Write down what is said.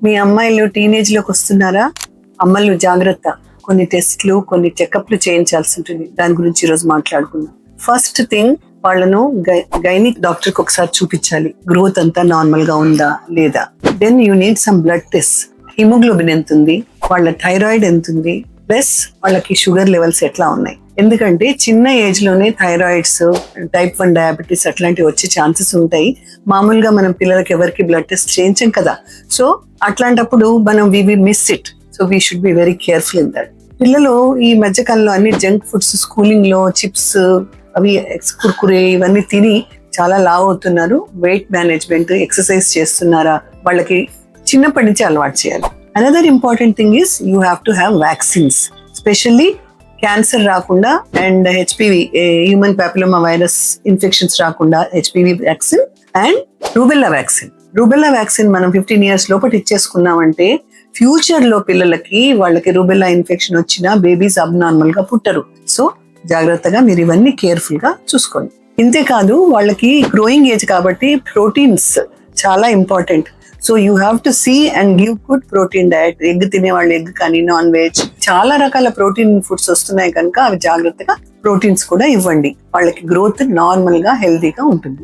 మీ అమ్మాయిలు టీనేజ్ లోకి వస్తున్నారా? అమ్మలు జాగ్రత్త, కొన్ని టెస్ట్లు కొన్ని చెకప్లు చేయించాల్సి ఉంటుంది. దాని గురించి ఈరోజు మాట్లాడుకుందాం. ఫస్ట్ థింగ్, వాళ్ళను గైనిక్ డాక్టర్ కి ఒకసారి చూపించాలి. గ్రోత్ అంతా నార్మల్ గా ఉందా లేదా. Then you need some blood test. Haemoglobin ఎంత ఉంది, వాళ్ళ థైరాయిడ్ ఎంత ఉంది, ప్లస్ వాళ్ళకి షుగర్ లెవెల్స్ ఎట్లా ఉన్నాయి. ఎందుకంటే చిన్న ఏజ్ లోనే థైరాయిడ్స్, టైప్ 1 డయాబెటీస్ అట్లాంటివి వచ్చే ఛాన్సెస్ ఉంటాయి. మామూలుగా మనం పిల్లలకి ఎవరికి బ్లడ్ టెస్ట్ చేయించాం కదా. సో అట్లాంటప్పుడు మనం we miss it. So we should be very careful in that. పిల్లలు ఈ మధ్యకాలంలో అన్ని జంక్ ఫుడ్స్, స్కూలింగ్ లో చిప్స్, అవి కుర్కురే ఇవన్నీ తిని చాలా లావ్ అవుతున్నారు. వెయిట్ మేనేజ్మెంట్, ఎక్సర్సైజ్ చేస్తున్నారా, వాళ్ళకి చిన్నప్పటి నుంచి అలవాటు చేయాలి. Another important thing is you have to have vaccines, specially cancer రాకుండా and HPV, human papilloma virus infections రాకుండా HPV vaccine and rubella vaccine. Rubella vaccine మనం 15 years లోపల ఇచ్చేసుకున్నామంటే ఫ్యూచర్ లో పిల్లలకి వాళ్ళకి రూబెల్లా ఇన్ఫెక్షన్ వచ్చినా బేబీస్ అబ్నార్మల్ గా పుట్టరు. సో జాగ్రత్తగా మీరు ఇవన్నీ కేర్ఫుల్ గా చూసుకోండి. ఇంతేకాదు, వాళ్ళకి గ్రోయింగ్ ఏజ్ కాబట్టి ప్రోటీన్స్ చాలా important. So you have to see and give good protein diet. Egg తినే వాళ్ళు ఎగ్ కానీ, నాన్ వెజ్, చాలా రకాల ప్రోటీన్ ఫుడ్స్ వస్తున్నాయి కనుక అవి జాగ్రత్తగా ప్రోటీన్స్ కూడా ఇవ్వండి. వాళ్ళకి గ్రోత్ నార్మల్ గా హెల్తీగా ఉంటుంది.